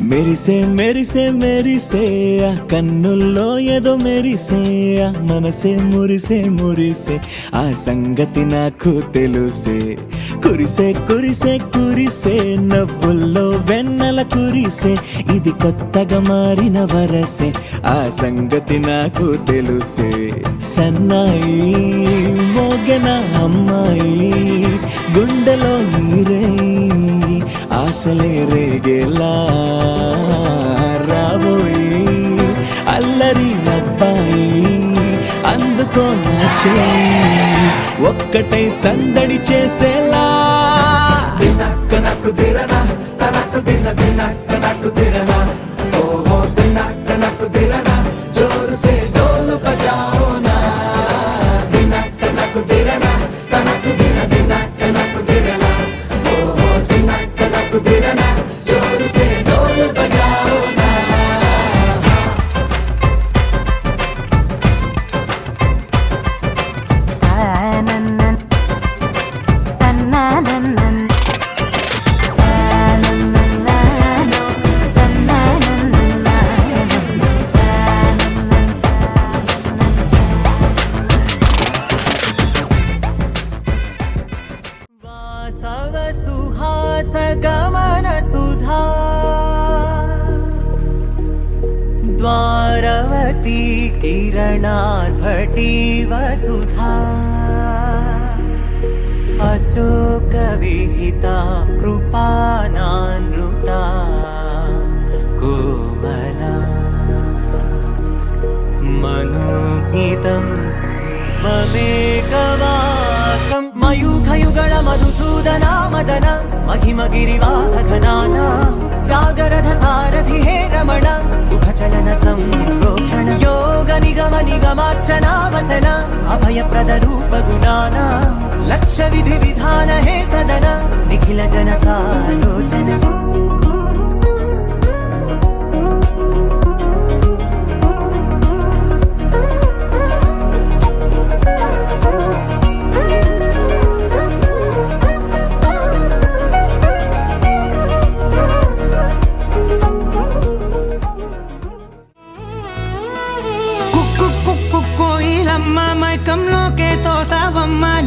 మెరిసే మెరిసే మెరిసే కన్నుల్లో ఏదో మెరిసే మనసే మురిసే మురిసే ఆ సంగతి నాకు తెలుసే కురిసే కురిసే కురిసే నవ్వుల్లో వెన్నెల కురిసే ఇది కొత్తగా మారిన వరసే ఆ సంగతి నాకు తెలుసే సన్నాయి మోగన అమ్మాయి గుండెలో ఈరే ఆశలే రేగేలా రాబోయి అల్లరి అబ్బాయి అందుకో నా చేయి ఒక్కటై సందడి చేసేలా దినక్క నాకు దిరనా తనకు దిన దినక్క నాకు దిరనా ఓహో దినక్క నాకు దిరనా జోరు సే డోలు బజాओ నా దినక్క నాకు దిరనా తనకు దిన దినక్క నాకు దిరనా ఓహో దినక్క నాకు దిరనా జోరు సే డోలు బజాओ నా गमन सुधा द्वारवती किरणार्भटी वसुधा अशोकविहिता कृपानानृता कोमला मनोज्ञितं ममेकवाकं मयूखयुगल मधुसूदना मदन महिमगिरिवाहघनाना रागरथ सारथि हे रमण सुखचलन संप्रोक्षण योग निगम निगमार्चना वसन अभयप्रद रूप गुणाना लक्ष्य विधि विधान हे सदन निखिल जन सालोचन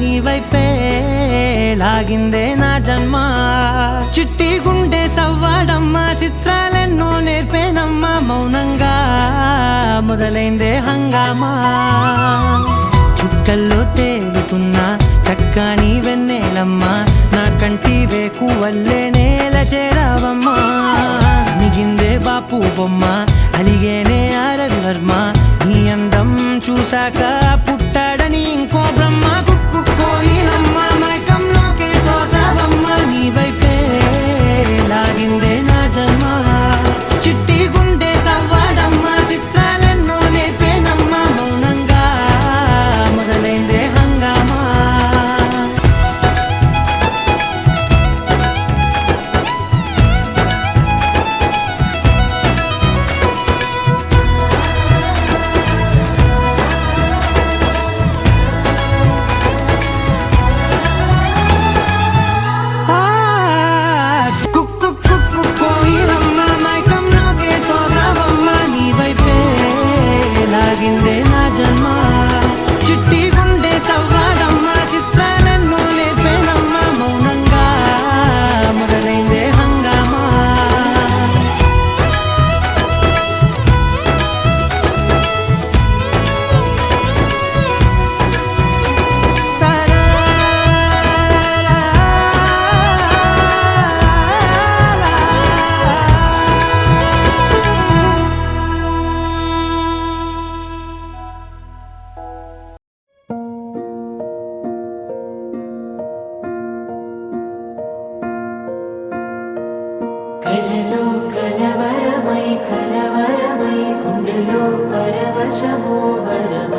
నీ వైపే లాగిందే నా జన్మ చిట్టి గుండె సవ్వాడమ్మా చిత్రాలెన్నో నేర్పేనమ్మా మౌనంగా మొదలైందే హంగామా చుక్కల్లో తేలుతున్నా చక్కని వెన్నెలమ్మా నా కంటి వేకు వల్లే నేల చేరావమ్మా సమిగిందే బాపు బొమ్మ అలిగేనే అరవి వర్మ నీ అందం చూశాక పుట్టాడని ఇంకో బ్రహ్మ కోయిలమ్మ మైకంలోకే తోసావమ్మ నీ వైపే లాగిందే నా జన్మ చిట్టి గుండె సవ్వాడమ్మ చిత్రాలెన్నో నేర్పేనమ్మ మౌనంగా మొదలైందే హంగామా కలలో కలవరమై కలవరమై గుండెలో పరవశమో వరమ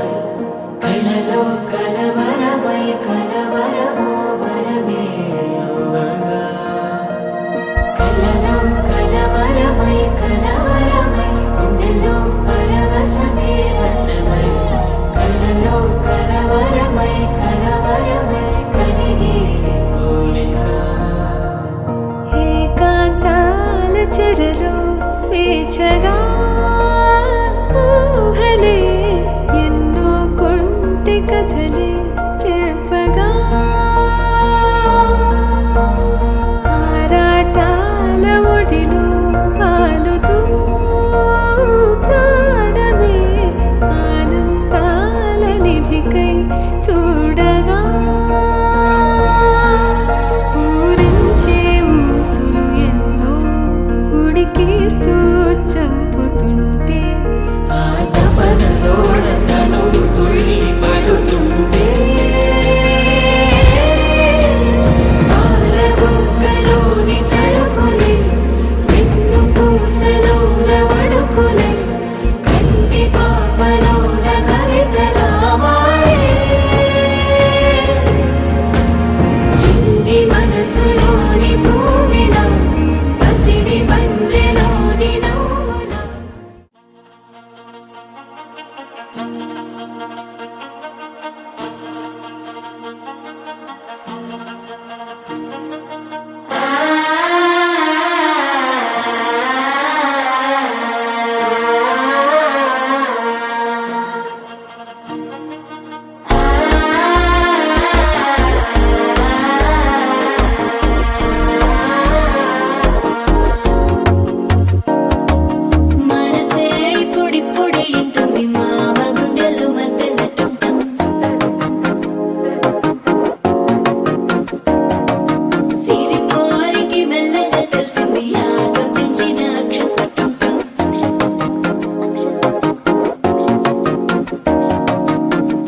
వేచగా ఊహలే ఎన్నో కొంటె కథలే చెప్పగా ఆరాటాల ఒడిలో వాలుతూ ప్రాణమే ఆనందాల నిధికై చూడగా ఊరించే ఊసులు ఎన్నో ఉడికిస్తూ చంపుతుంటే ఆ తపనలోన తనువు తుళ్ళి పడుతుంటే పాలబుగ్గలోని తడుకులే వెన్ను పూసలోన వడుకులే కంటి పాపలోన కవితలా మారే చిన్ని మనసులోని పూవిలా పసిడి బండ్రెలోని నవ్వులా మనసే ఇప్పుడిప్పుడే ఇంటుంది మామ గుండెలు మధ్యలో టుంటం సిరిపోరికి మెల్లగా తెలిసింది ఆశ పెంచిన అక్షతటుంటం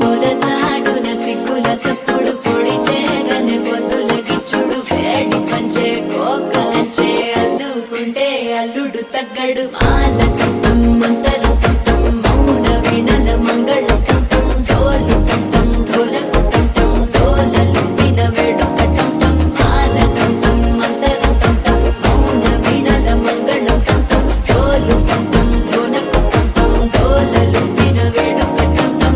పొదసాటున సిగ్గుల సప్పుడు పొడి చేయగానే పొద్దుల గిచ్చుడు వేడి పంచే కోకలంచే అల్లుకుంటే అల్లుడు తగ్గడు మాల టుంటం మంతరం టుంటం మౌన వినల మంగళ టుంటం డోలు టుంటం ఢోలకు టుంటం డోలలు విన వేడుక టుంటం మాల టుంటం మంతరం టుంటం మౌన వినల మంగళ టుంటం డోలు టుంటం ఢోలకు టుంటం డోలలు విన వేడుక టుంటం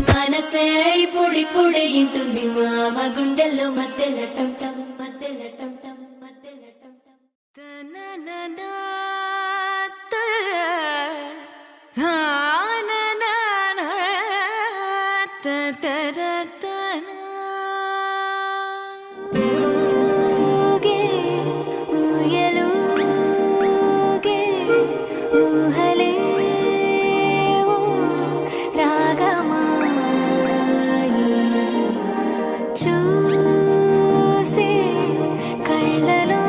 మనసే ఇప్పుడిప్పుడే ఇంటుంది మామ గుండెల్లో మధ్యలో టంటం మధ్యలో టంటం మధ్యలో టంటం తనననా తానననా తతరతనా ఊగే ఊయలూగే ఊహలే ఓ రాగమాయి చూసే కళ్ళలోనా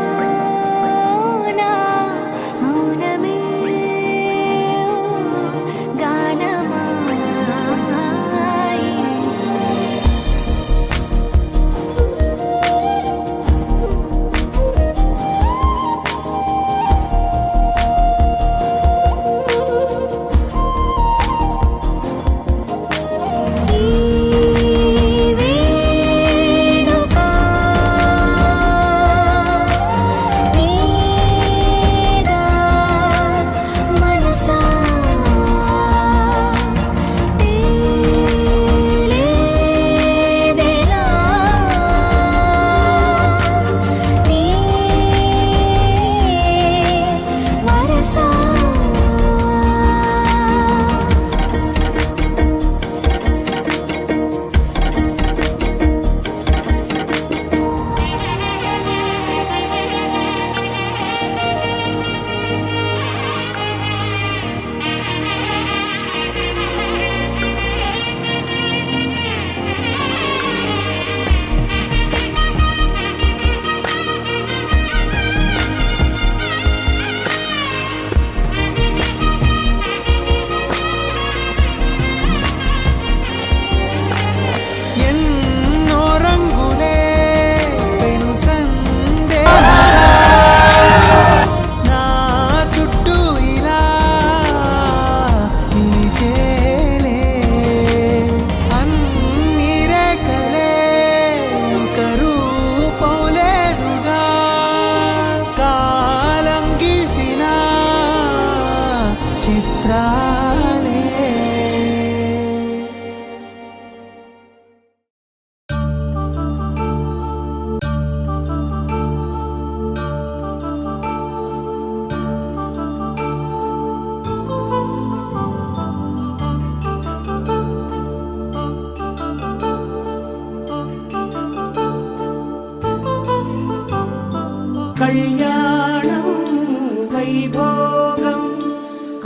వైభోగం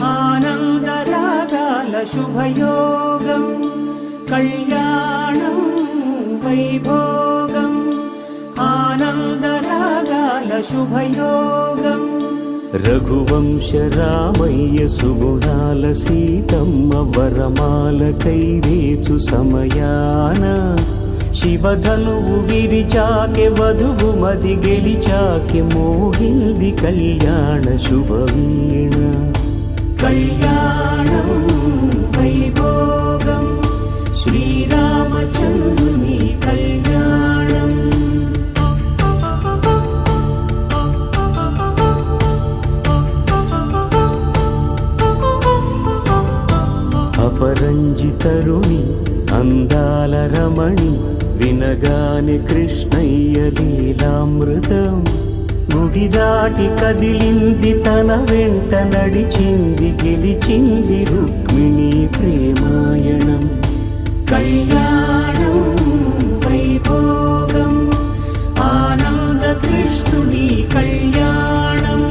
ఆనందరాగాల శుభయోగం కళ్యాణం వైభోగం ఆనందరాగాల శుభయోగం రఘువంశ రామయ్య సుగుణాల సీతమ్మ వరమాల కైవేచు సమయాన శివధనువు విరిచాకె వధువు మది గెలిచాకె మోగింది కళ్యాణ శుభవీణ కళ్యాణం వైభోగం శ్రీరామచంద్రుని కళ్యాణం అపరంజి తరుణి అందాల రమణి వినగానే కృష్ణయ్య లీలామృతం గుడి దాటి కదిలింది తన వెంట నడిచింది గెలిచింది రుక్మిణి ప్రేమాయణం కళ్యాణం వైభోగం ఆనంద కృష్ణుని కళ్యాణం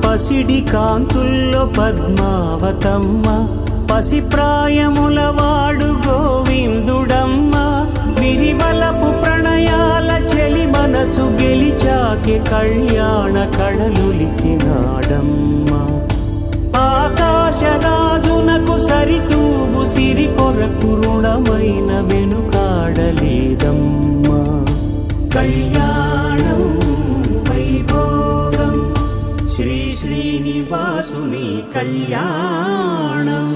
పసిడి కాంతుల్లో పద్మావతమ్మ పసిప్రాయముల వాడు గోవిందుడమ్మ విరివలపు ప్రణయాల చెలి మనసు గెలిచాకె కళ్యాణ కళలులికినాడమ్మ ఆకాశరాజునకు సరితూబు సిరి కొరకు రుణమైన వెనుకాడలేదమ్మా కళ్యాణం వైభోగం శ్రీ శ్రీనివాసుని కళ్యాణం